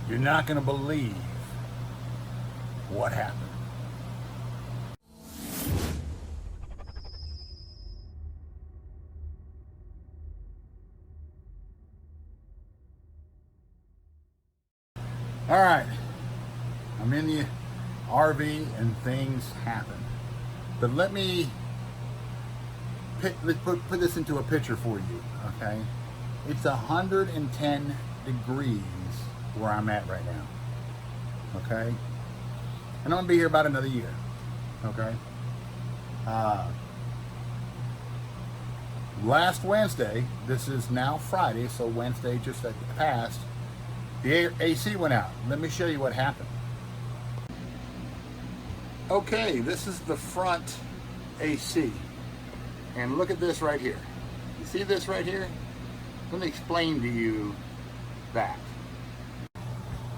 You're not going to believe what happened. All right, I'm in the RV and things happen. But let me put this into a picture for you, okay? It's 110 degrees where I'm at right now, okay? And I'm gonna be here about another year, okay? Last Wednesday, this is now Friday, so Wednesday just passed, the AC went out. Let me show you what happened. Okay, this is the front AC. And look at this right here. You see this right here? Let me explain to you that.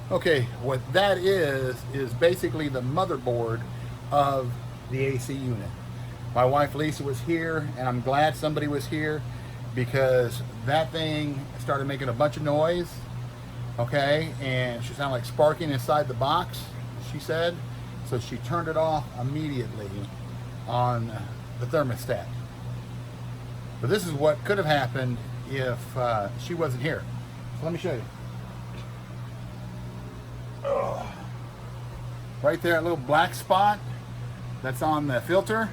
Okay, what that is basically the motherboard of the AC unit. My wife Lisa was here, and I'm glad somebody was here because that thing started making a bunch of noise, okay? And she sounded like sparking inside the box, she said. So she turned it off immediately on the thermostat. But this is what could have happened if she wasn't here. So let me show you. Oh. Right there, a little black spot that's on the filter.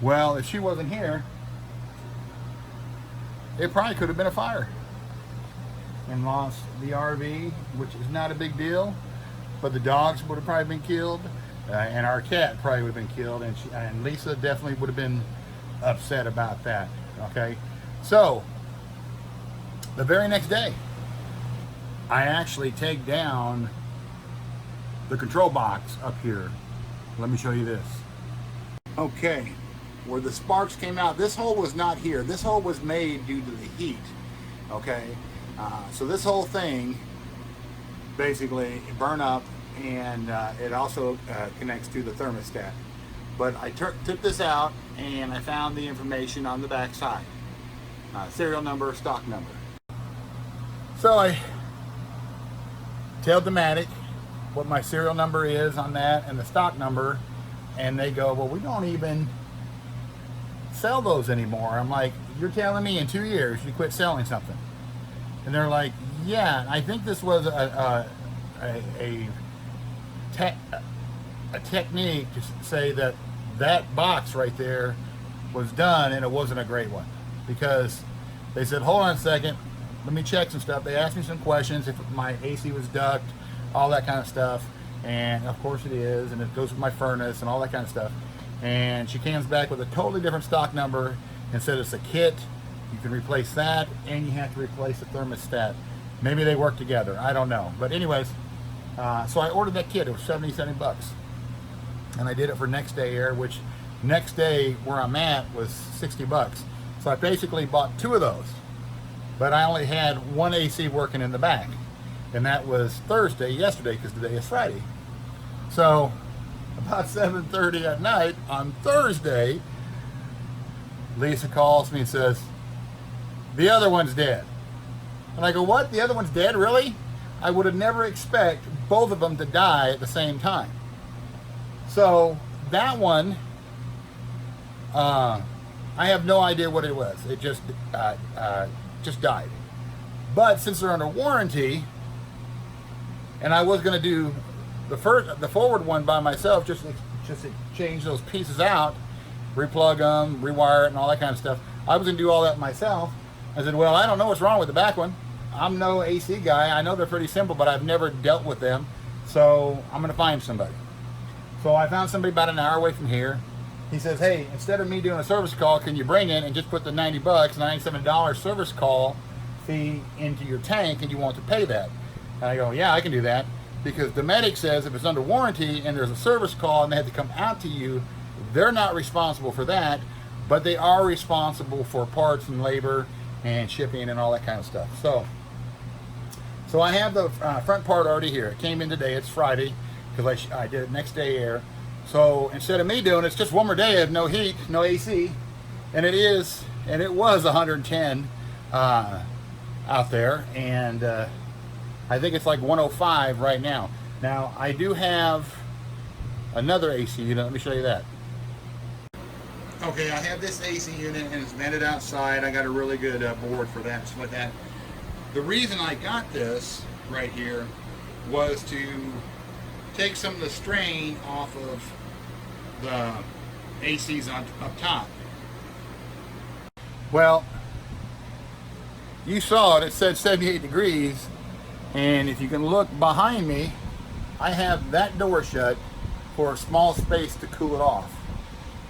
Well, if she wasn't here, it probably could have been a fire and lost the RV, which is not a big deal. But the dogs would have probably been killed, and our cat probably would have been killed, and Lisa definitely would have been upset about that, okay? So, the very next day, I actually take down the control box up here. Let me show you this. Okay, where the sparks came out, this hole was not here. This hole was made due to the heat, okay? So this whole thing basically burn up, and it also connects to the thermostat. But I took this out and I found the information on the back side. Serial number, stock number. So I tell Dometic what my serial number is on that and the stock number, and they go, well, we don't even sell those anymore. I'm like, you're telling me in 2 years you quit selling something? And they're like, yeah, I think this was a technique to say that that box right there was done and it wasn't a great one, because they said, hold on a second, let me check some stuff. They asked me some questions, if my AC was duct, all that kind of stuff, and of course it is, and it goes with my furnace and all that kind of stuff. And she comes back with a totally different stock number and said it's a kit. You can replace that, and you have to replace the thermostat. Maybe they work together, I don't know. But anyways, so I ordered that kit. It was 70 bucks. And I did it for next day air, which next day where I'm at was 60 bucks. So I basically bought 2 of those. But I only had one AC working in the back. And that was Thursday, yesterday, because today is Friday. So about 7:30 at night on Thursday, Lisa calls me and says, the other one's dead. And I go, what? The other one's dead? Really? I would have never expect both of them to die at the same time. So that one, I have no idea what it was. It just died. But since they're under warranty, and I was going to do the forward one by myself, just to change those pieces out, replug them, rewire it, and all that kind of stuff. I was going to do all that myself. I said, well, I don't know what's wrong with the back one. I'm no AC guy. I know they're pretty simple, but I've never dealt with them. So I'm going to find somebody. So I found somebody about an hour away from here. He says, hey, instead of me doing a service call, can you bring it and just put the 90 bucks, $97 service call fee into your tank, and you want to pay that? And I go, yeah, I can do that. Because Dometic says if it's under warranty and there's a service call and they have to come out to you, they're not responsible for that, but they are responsible for parts and labor and shipping and all that kind of stuff. So I have the front part already here. It came in today. It's Friday because I did it next day air. So instead of me doing it, it's just one more day of no heat, no AC, and it was 110 out there, and I think it's like 105 right now. Now, I do have another AC unit. Let me show you that. Okay, I have this AC unit and it's vented outside. I got a really good board for that. So that. The reason I got this right here was to take some of the strain off of the ACs up top. Well, you saw it said 78 degrees, and if you can look behind me, I have that door shut for a small space to cool it off.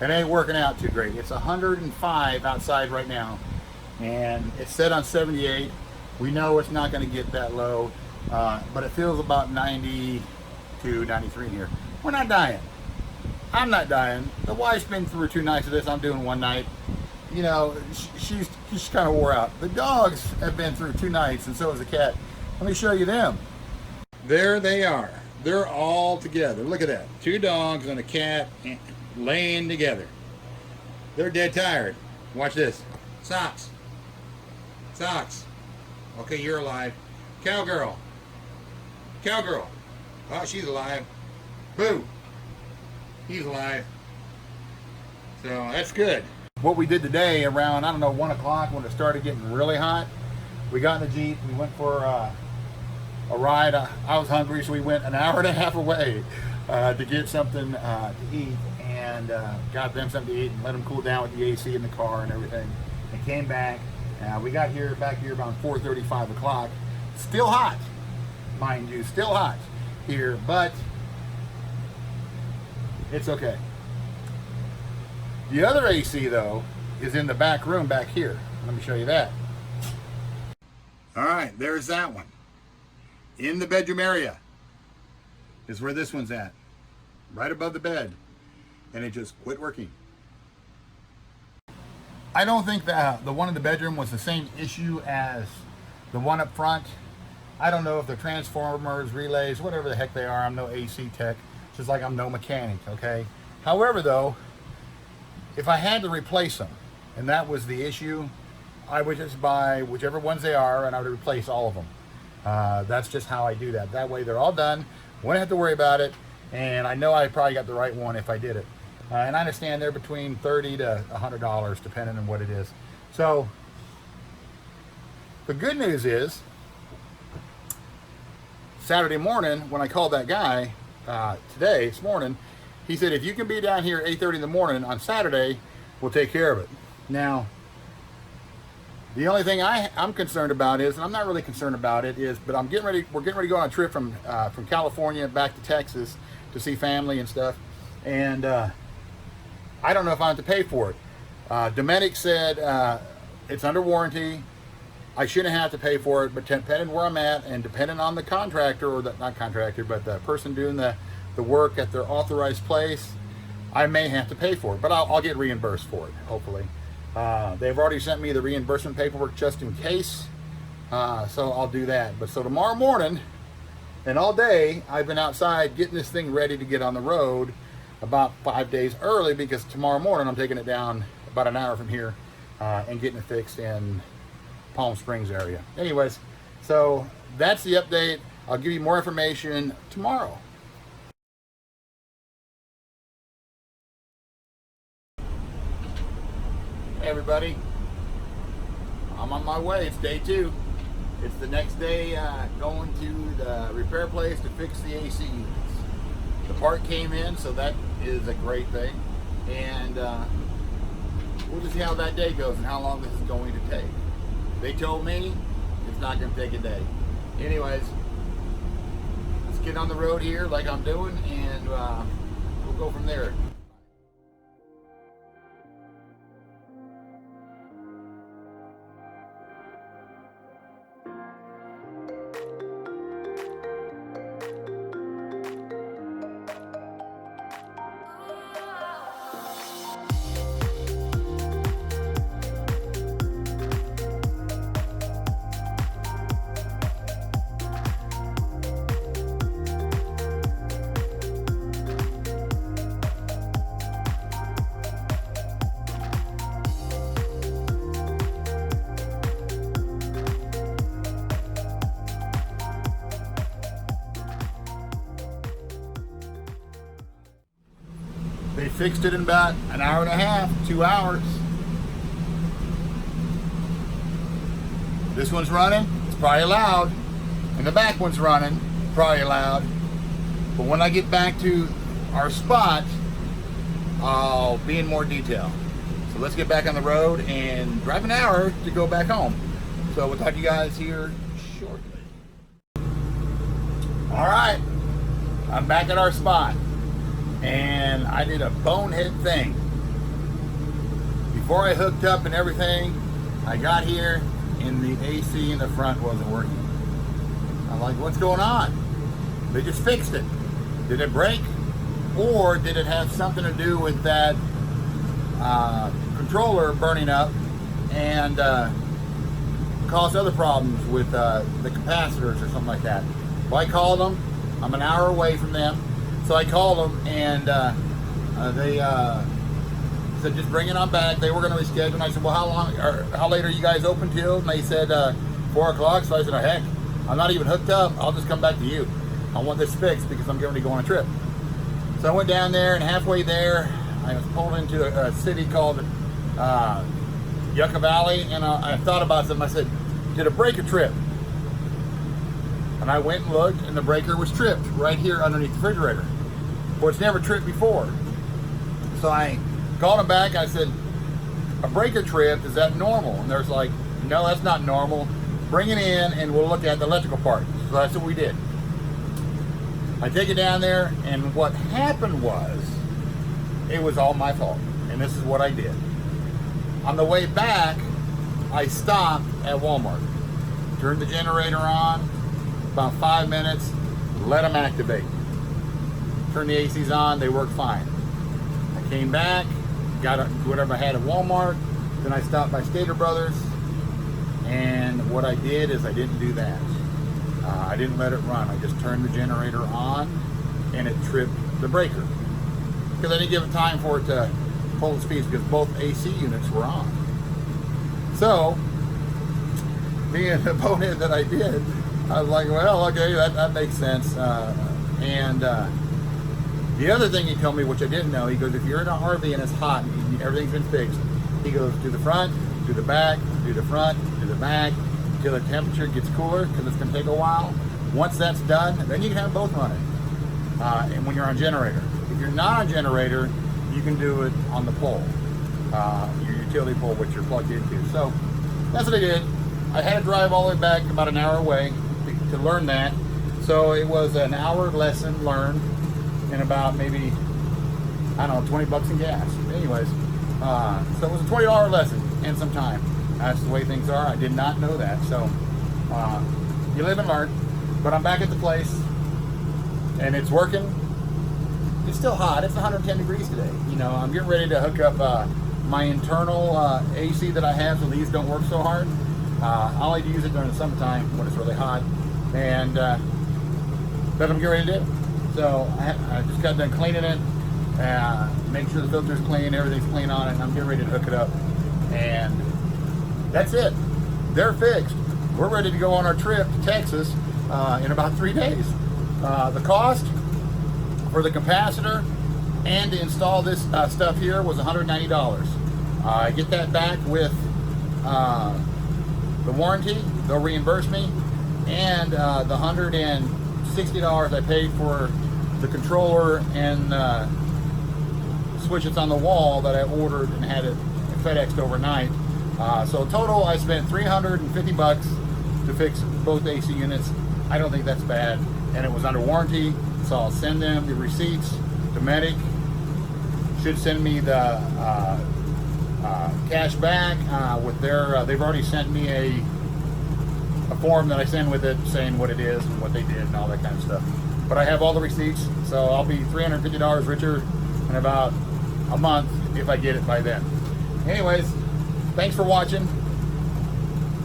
It ain't working out too great. It's 105 outside right now, and it's set on 78. We know it's not going to get that low, but it feels about 92, 93 in here. We're not dying. I'm not dying. The wife's been through 2 nights of this. I'm doing 1 night. You know, she's kind of wore out. The dogs have been through 2 nights, and so has the cat. Let me show you them. There they are. They're all together. Look at that. 2 dogs and a cat laying together. They're dead tired. Watch this. Socks. Socks. Okay, you're alive. Cowgirl. Cowgirl. Oh, she's alive. Boo. He's alive. So that's good. What we did today around, I don't know, 1 o'clock when it started getting really hot, we got in the Jeep, we went for a ride. I was hungry, so we went an hour and a half away to get something to eat, and got them something to eat and let them cool down with the AC in the car and everything, and came back. We got back here around 4:30, 5 o'clock. Still hot, mind you, still hot here, but it's okay. The other AC, though, is in the back room back here. Let me show you that. All right, there's that one. In the bedroom area is where this one's at, right above the bed, and it just quit working. I don't think that the one in the bedroom was the same issue as the one up front. I don't know if they're transformers, relays, whatever the heck they are. I'm no AC tech, just like I'm no mechanic, okay? However, though, if I had to replace them, and that was the issue, I would just buy whichever ones they are, and I would replace all of them. That's just how I do that. That way they're all done, wouldn't have to worry about it, and I know I probably got the right one if I did it. And I understand they're between $30 to $100, depending on what it is. So, the good news is, Saturday morning, when I called that guy, this morning, he said, if you can be down here at 8:30 in the morning on Saturday, we'll take care of it. Now, the only thing I'm concerned about is, and I'm not really concerned about it, is, but we're getting ready to go on a trip from California back to Texas to see family and stuff. And I don't know if I have to pay for it. Dometic said it's under warranty. I shouldn't have to pay for it, but depending where I'm at and depending on the contractor, or not contractor, but the person doing the work at their authorized place, I may have to pay for it, but I'll get reimbursed for it, hopefully. They've already sent me the reimbursement paperwork just in case, so I'll do that. But so tomorrow morning and all day, I've been outside getting this thing ready to get on the road about 5 days early, because tomorrow morning I'm taking it down about an hour from here and getting it fixed in Palm Springs area. Anyways, so that's the update. I'll give you more information tomorrow. Hey everybody, I'm on my way. It's day 2. It's the next day going to the repair place to fix the AC units. The part came in, so that is a great thing. And we'll just see how that day goes and how long this is going to take. They told me it's not going to take a day. Anyways, let's get on the road here like I'm doing, and we'll go from there. They fixed it in about an hour and a half, 2 hours. This one's running, it's probably loud. And the back one's running, probably loud. But when I get back to our spot, I'll be in more detail. So let's get back on the road and drive an hour to go back home. So we'll talk to you guys here shortly. All right, I'm back at our spot. And I did a bonehead thing. Before I hooked up and everything, I got here and the AC in the front wasn't working. I'm like, what's going on? They just fixed it. Did it break? Or did it have something to do with that controller burning up and cause other problems with the capacitors or something like that? Well, I called them. I'm an hour away from them. So I called them and they said, just bring it on back. They were going to reschedule. And I said, well, how long or how late are you guys open till? And they said 4 o'clock. So I said, oh, heck, I'm not even hooked up. I'll just come back to you. I want this fixed because I'm getting ready to go on a trip. So I went down there, and halfway there, I was pulled into a city called Yucca Valley, and I thought about something. I said, did a breaker trip? And I went and looked, and the breaker was tripped right here underneath the refrigerator. Well, it's never tripped before. So I called him back. I said, a breaker trip, is that normal? And there's like, no, that's not normal. Bring it in, and we'll look at the electrical part. So that's what we did. I take it down there, and what happened was, it was all my fault. And this is what I did. On the way back, I stopped at Walmart. Turned the generator on, about 5 minutes, let them activate. Turned the ACs on, they worked fine. I came back, got whatever I had at Walmart, then I stopped by Stater Brothers, and what I did is I didn't do that. I didn't let it run. I just turned the generator on, and it tripped the breaker. Because I didn't give it time for it to pull the speeds, because both AC units were on. So, being the bonehead that I did, I was like, well, okay, that makes sense. The other thing he told me, which I didn't know, he goes, if you're in a RV and it's hot and everything's been fixed, he goes, do the front, do the back, do the front, do the back, until the temperature gets cooler, because it's going to take a while. Once that's done, then you can have both running. And when you're on generator. If you're not on generator, you can do it on the pole, your utility pole, which you're plugged into. So that's what I did. I had to drive all the way back about an hour away to learn that. So it was an hour lesson learned in about maybe, I don't know, 20 bucks in gas. Anyways, so it was a $20 lesson and some time. That's the way things are. I did not know that. So you live and learn. But I'm back at the place, and it's working. It's still hot. It's 110 degrees today. You know, I'm getting ready to hook up my internal AC that I have, so these don't work so hard. I only use it during the summertime when it's really hot, and that I'm getting ready to do. So I just got done cleaning it, make sure the filter's clean, everything's clean on it, and I'm getting ready to hook it up. And that's it. They're fixed. We're ready to go on our trip to Texas in about 3 days. The cost for the capacitor and to install this stuff here was $190. I get that back with the warranty. They'll reimburse me, and the $160 I paid for the controller and switches on the wall that I ordered and had it FedExed overnight. So total, I spent 350 bucks to fix both AC units. I don't think that's bad, and it was under warranty, so I'll send them the receipts. Dometic should send me the cash back with their, they've already sent me a form that I send with it saying what it is and what they did and all that kind of stuff. But I have all the receipts, so I'll be $350 richer in about a month if I get it by then. Anyways, thanks for watching.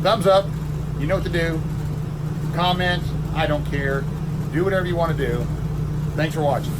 Thumbs up, you know what to do. Comment, I don't care. Do whatever you want to do. Thanks for watching.